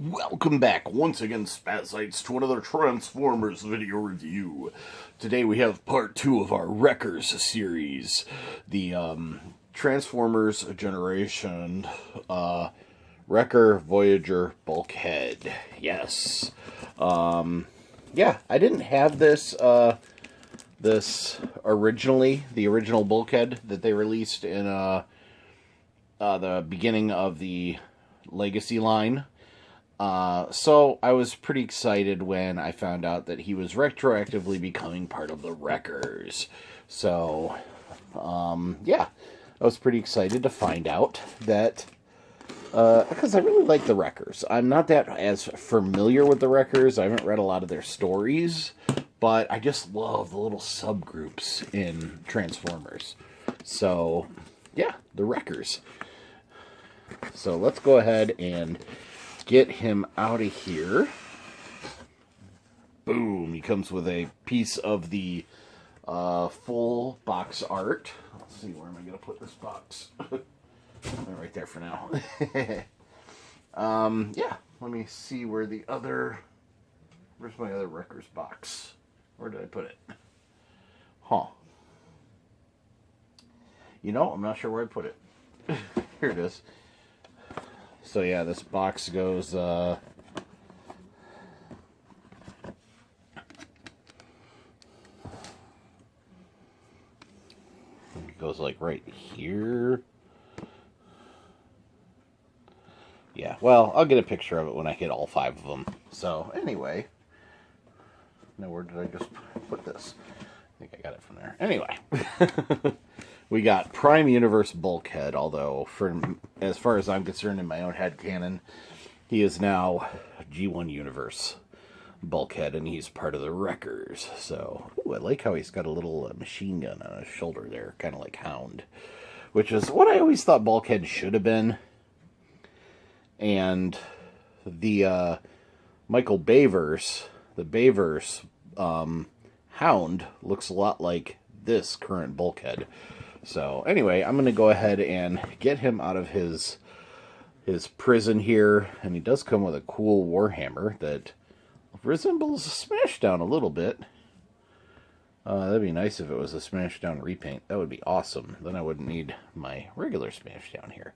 Welcome back once again, Spazites, to another Transformers video review. Today we have part 2 of our Wreckers series. The Transformers Generation Wrecker Voyager Bulkhead. Yes. Yeah, I didn't have this originally, the original Bulkhead that they released in the beginning of the Legacy line. So I was pretty excited when I found out that he was retroactively becoming part of the Wreckers. So, yeah, I was pretty excited to find out that, because I really like the Wreckers. I'm not that as familiar with the Wreckers. I haven't read a lot of their stories, but I just love the little subgroups in Transformers. So, yeah, the Wreckers. So let's go ahead and get him out of here. Boom. He comes with a piece of the full box art. Let's see, where am I going to put this box? Right there for now. Yeah, let me see where the other... Where's my other Wreckers box? Where did I put it? Huh. You know, I'm not sure where I put it. Here it is. So yeah, this box goes, like right here. Yeah, well, I'll get a picture of it when I hit all 5 of them. So anyway, now where did I just put this? I think I got it from there. Anyway, we got Prime Universe Bulkhead, although as far as I'm concerned in my own headcanon, he is now G1 Universe Bulkhead, and he's part of the Wreckers. So, ooh, I like how he's got a little machine gun on his shoulder there, kind of like Hound, which is what I always thought Bulkhead should have been. And the Michael Bayverse, the Bayverse Hound looks a lot like this current Bulkhead. So anyway, I'm going to go ahead and get him out of his prison here, and he does come with a cool Warhammer that resembles a Smashdown a little bit. That'd be nice if it was a Smashdown repaint. That would be awesome. Then I wouldn't need my regular Smashdown here.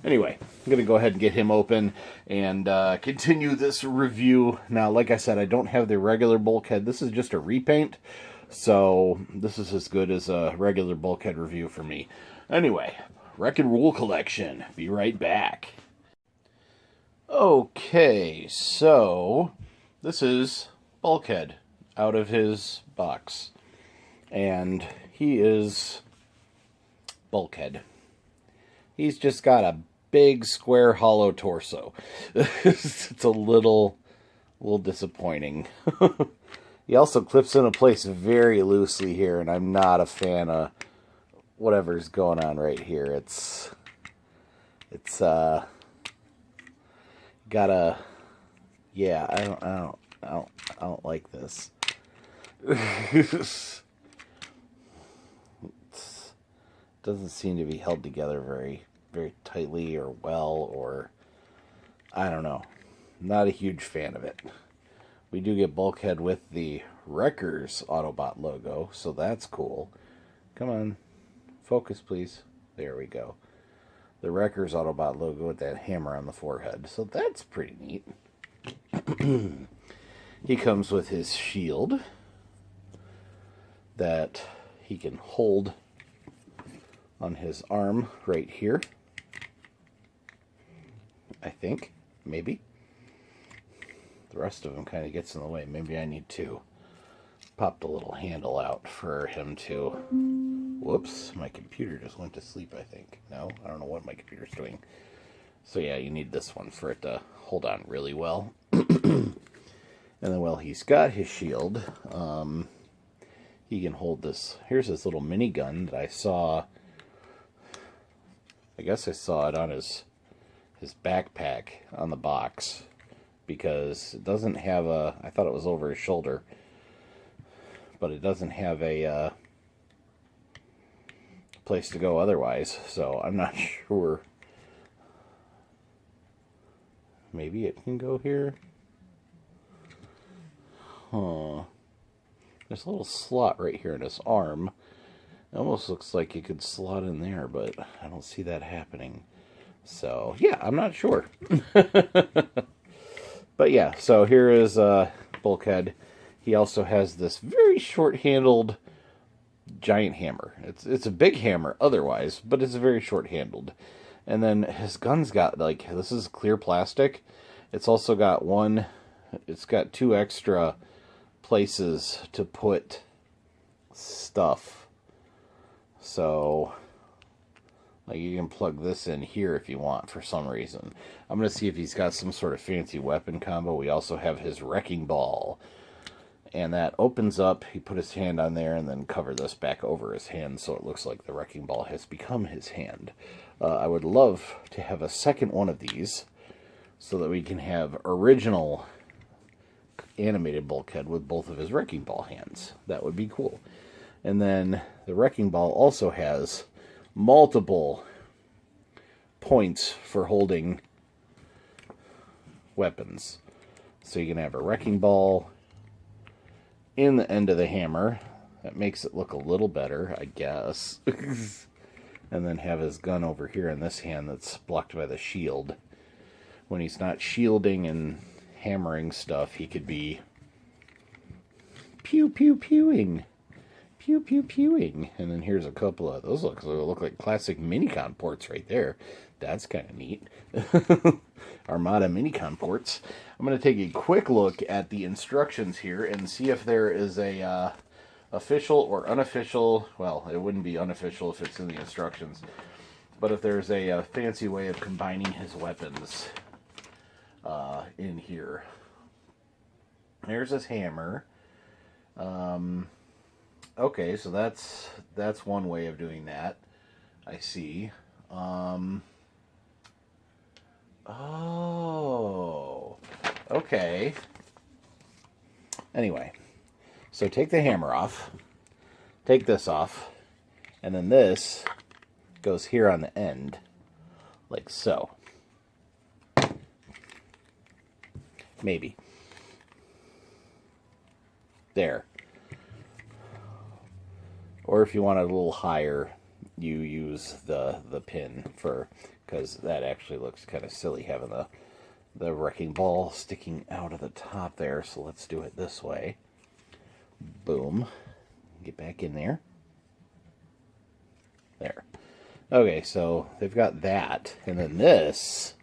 Anyway, I'm going to go ahead and get him open and continue this review. Now, like I said, I don't have the regular Bulkhead. This is just a repaint. So, this is as good as a regular Bulkhead review for me. Anyway, Wreck and Rule Collection. Be right back. Okay, so this is Bulkhead out of his box. And he is Bulkhead. He's just got a big, square, hollow torso. It's a little disappointing. He also clips into place very loosely here, and I'm not a fan of whatever's going on right here. It's gotta, yeah, I don't like this. It doesn't seem to be held together very tightly or well, or I don't know. Not a huge fan of it. We do get Bulkhead with the Wreckers Autobot logo, so that's cool. Come on, focus please. There we go. The Wreckers Autobot logo with that hammer on the forehead, so that's pretty neat. He comes with his shield that he can hold on his arm right here. I think, maybe. The rest of him kind of gets in the way. Maybe I need to pop the little handle out for him to... Whoops, my computer just went to sleep, I think. No, I don't know what my computer's doing. So yeah, you need this one for it to hold on really well. And then, well, he's got his shield. He can hold this. Here's his little minigun that I saw. I guess I saw it on his backpack on the box, because it doesn't have a, I thought it was over his shoulder, but it doesn't have a place to go otherwise, so I'm not sure Maybe it can go here. Huh. There's a little slot right here in his arm. It almost looks like it could slot in there, but I don't see that happening. So, yeah, I'm not sure. But yeah, so here is Bulkhead. He also has this very short-handled giant hammer. It's a big hammer otherwise, but it's very short-handled. And then his gun's got, like, this is clear plastic. It's also got it's got 2 extra places to put stuff. So, like, you can plug this in here if you want for some reason. I'm going to see if he's got some sort of fancy weapon combo. We also have his wrecking ball. And that opens up, he put his hand on there and then cover this back over his hand so it looks like the wrecking ball has become his hand. I would love to have a second one of these so that we can have original animated Bulkhead with both of his wrecking ball hands. That would be cool. And then the wrecking ball also has multiple points for holding weapons. So you can have a wrecking ball in the end of the hammer. That makes it look a little better, I guess. And then have his gun over here in this hand that's blocked by the shield. When he's not shielding and hammering stuff, he could be pew pew pewing. Pew pew pewing. And then here's a couple of those look like classic Minicon ports right there. That's kind of neat. Armada Minicon ports. I'm going to take a quick look at the instructions here and see if there is a official or unofficial, well, it wouldn't be unofficial if it's in the instructions, but if there's a fancy way of combining his weapons in here. There's his hammer. Okay, so that's one way of doing that. I see. Oh, okay. Anyway, so take the hammer off, take this off, and then this goes here on the end, like so. Maybe. There. Or if you want it a little higher, you use the pin for, because that actually looks kind of silly having the wrecking ball sticking out of the top there. So let's do it this way. Boom. Get back in there. There. Okay, so they've got that. And then this.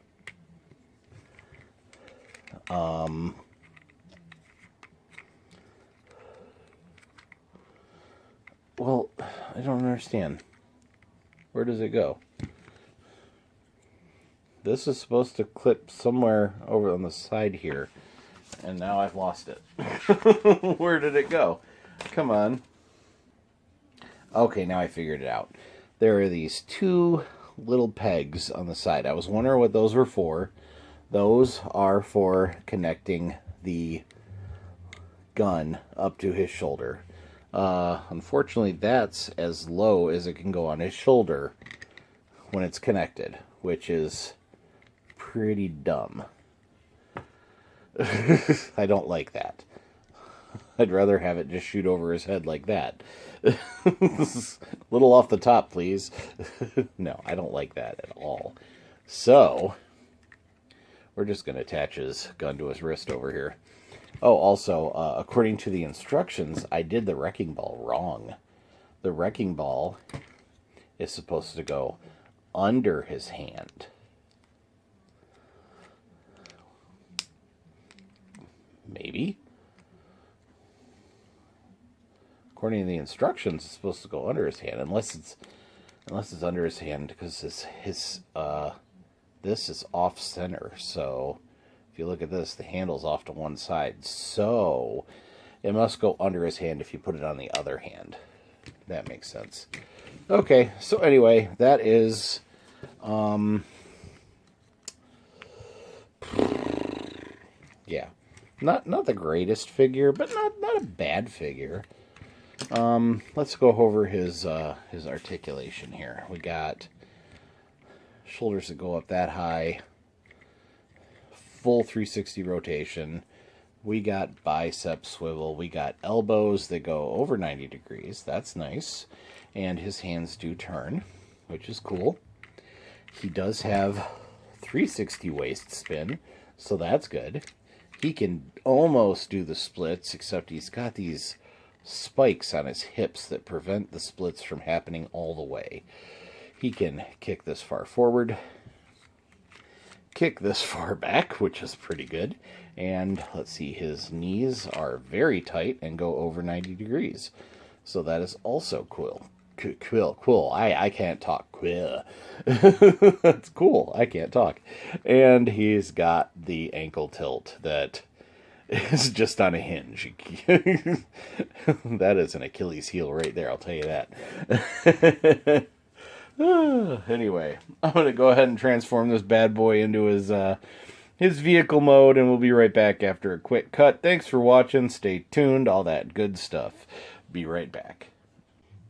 Well, I don't understand. Where does it go? This is supposed to clip somewhere over on the side here. And now I've lost it. Where did it go? Come on. Okay, now I figured it out. There are these 2 little pegs on the side. I was wondering what those were for. Those are for connecting the gun up to his shoulder. Unfortunately, that's as low as it can go on his shoulder when it's connected, which is pretty dumb. I don't like that. I'd rather have it just shoot over his head like that. This is a little off the top, please. No, I don't like that at all. So, we're just going to attach his gun to his wrist over here. Oh, also, according to the instructions, I did the wrecking ball wrong. The wrecking ball is supposed to go under his hand. Maybe. According to the instructions, it's supposed to go under his hand, unless it's under his hand, because this is off center. So if you look at this, the handle's off to one side. So it must go under his hand if you put it on the other hand. That makes sense. Okay, so anyway, that is yeah. Not the greatest figure, but not a bad figure. Let's go over his articulation here. We got shoulders that go up that high, full 360 rotation. We got bicep swivel. We got elbows that go over 90 degrees. That's nice. And his hands do turn, which is cool. He does have 360 waist spin, so that's good. He can almost do the splits, except he's got these spikes on his hips that prevent the splits from happening all the way. He can kick this far forward, kick this far back, which is pretty good. And let's see, his knees are very tight and go over 90 degrees. So that is also cool. Cool. I can't talk. Cool. That's cool. I can't talk. And he's got the ankle tilt that is just on a hinge. That is an Achilles heel right there, I'll tell you that. Anyway, I'm going to go ahead and transform this bad boy into his vehicle mode, and we'll be right back after a quick cut. Thanks for watching. Stay tuned. All that good stuff. Be right back.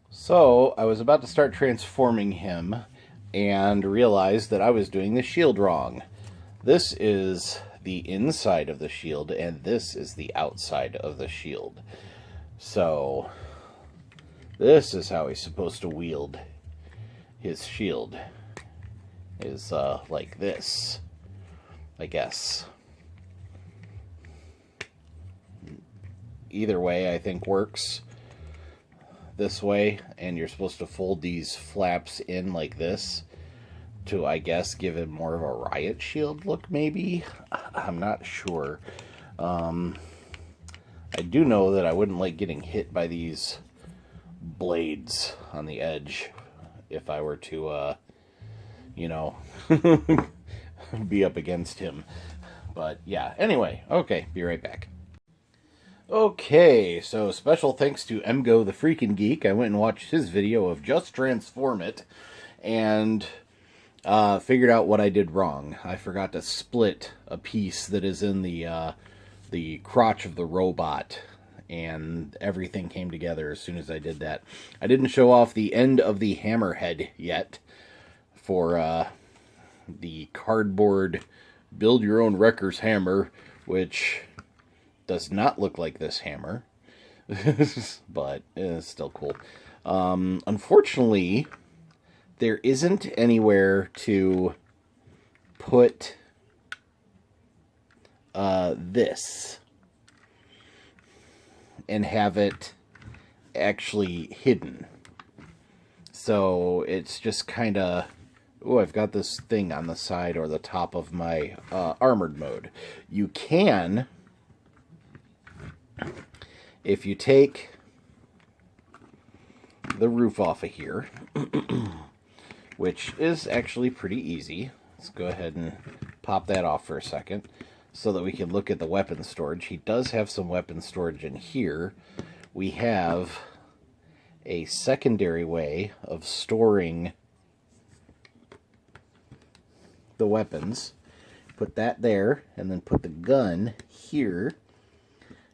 So, I was about to start transforming him and realized that I was doing the shield wrong. This is the inside of the shield, and this is the outside of the shield. So, this is how he's supposed to wield his shield. Is like this, I guess. Either way, I think works. This way, and you're supposed to fold these flaps in like this to, I guess, give it more of a riot shield look, maybe? I'm not sure. I do know that I wouldn't like getting hit by these blades on the edge if I were to, you know, be up against him. But, yeah, anyway, okay, be right back. Okay, so special thanks to Emgo the Freakin' Geek. I went and watched his video of Just Transform It, and figured out what I did wrong. I forgot to split a piece that is in the crotch of the robot, and everything came together as soon as I did that. I didn't show off the end of the hammerhead yet for the cardboard build-your-own wrecker's hammer, which does not look like this hammer, but it's still cool. Unfortunately, there isn't anywhere to put this and have it actually hidden. So it's just kind of, oh, I've got this thing on the side or the top of my armored mode. You can, if you take the roof off of here, which is actually pretty easy. Let's go ahead and pop that off for a second so that we can look at the weapon storage. He does have some weapon storage in here. We have a secondary way of storing the weapons. Put that there, and then put the gun here,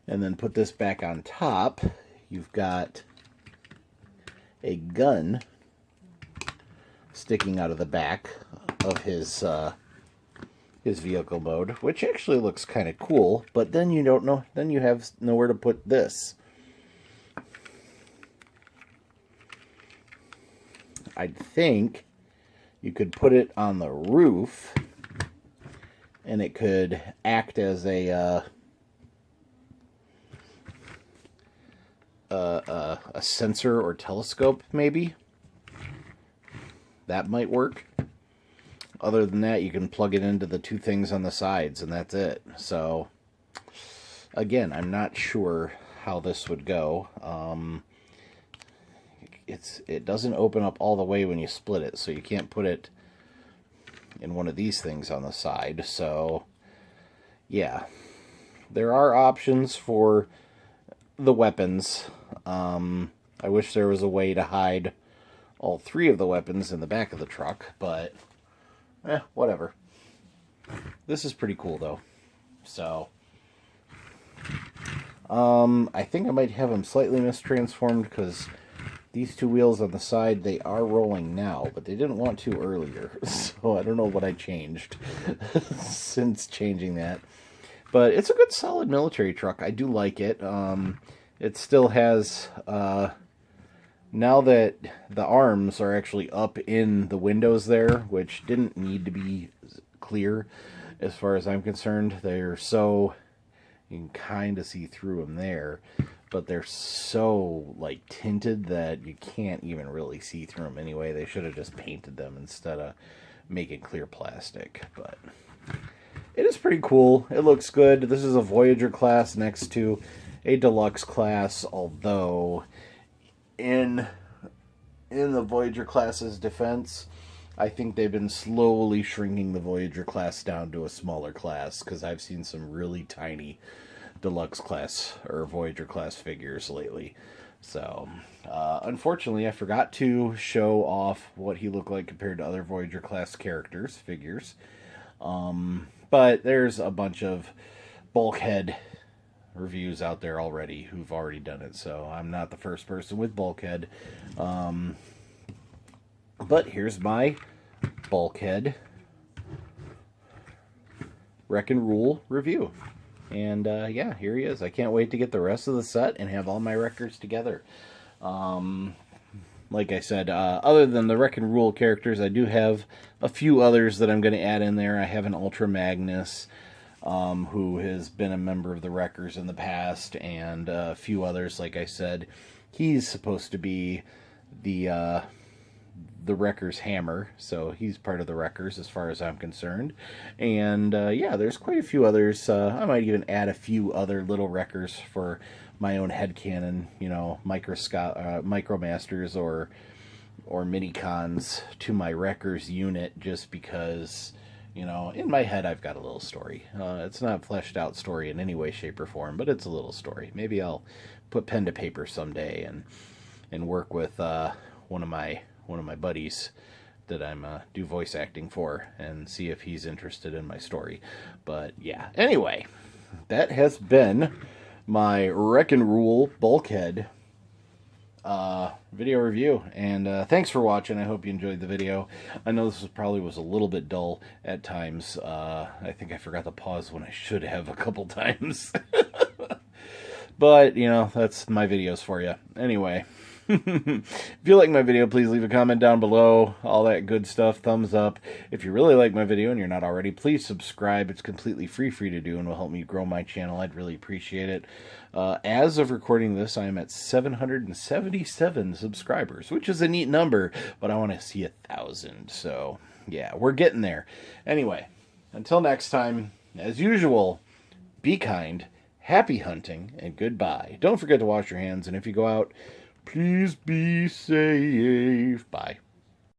and then put this back on top. You've got a gun sticking out of the back of his vehicle mode, which actually looks kind of cool, but then you don't know, then you have nowhere to put this. I think you could put it on the roof, and it could act as a sensor or telescope, maybe. That might work. Other than that, you can plug it into the two things on the sides, and that's it. So, again, I'm not sure how this would go. It doesn't open up all the way when you split it, so you can't put it in one of these things on the side. So, yeah. There are options for the weapons. I wish there was a way to hide all three of the weapons in the back of the truck, but whatever. This is pretty cool, though. So, I think I might have him slightly mistransformed, because these two wheels on the side, they are rolling now, but they didn't want to earlier. So I don't know what I changed since changing that. But it's a good, solid military truck. I do like it. It still has, now that the arms are actually up in the windows there, which didn't need to be clear as far as I'm concerned. They're so, you can kind of see through them there, but they're so, like, tinted that you can't even really see through them anyway. They should have just painted them instead of making clear plastic, but it is pretty cool. It looks good. This is a Voyager class next to a Deluxe class, although in the Voyager class's defense, I think they've been slowly shrinking the Voyager class down to a smaller class, because I've seen some really tiny Deluxe class or Voyager class figures lately. So, unfortunately, I forgot to show off what he looked like compared to other Voyager class figures. But there's a bunch of Bulkhead reviews out there already who've already done it, so I'm not the first person with Bulkhead. But here's my Bulkhead Wreck and Rule review. And yeah, here he is. I can't wait to get the rest of the set and have all my records together. Like I said, other than the Wreck and Rule characters, I do have a few others that I'm going to add in there. I have an Ultra Magnus, who has been a member of the Wreckers in the past, and a few others, like I said. He's supposed to be the Wreckers hammer, so he's part of the Wreckers as far as I'm concerned. And yeah, there's quite a few others. I might even add a few other little Wreckers for my own headcanon, you know, Micromasters or Minicons to my Wreckers unit, just because, you know, in my head I've got a little story. It's not a fleshed out story in any way, shape, or form, but it's a little story. Maybe I'll put pen to paper someday and work with one of my buddies that I'm do voice acting for, and see if he's interested in my story. But yeah, anyway, that has been my Wreck and Rule Bulkhead video review, and thanks for watching. I hope you enjoyed the video. I know this probably was a little bit dull at times. I think I forgot to pause when I should have a couple times. But, you know, that's my videos for you. Anyway, if you like my video, please leave a comment down below. All that good stuff. Thumbs up. If you really like my video and you're not already, please subscribe. It's completely free to do and will help me grow my channel. I'd really appreciate it. As of recording this, I am at 777 subscribers, which is a neat number, but I want to see 1,000. So, yeah, we're getting there. Anyway, until next time, as usual, be kind, happy hunting, and goodbye. Don't forget to wash your hands, and if you go out, please be safe. Bye.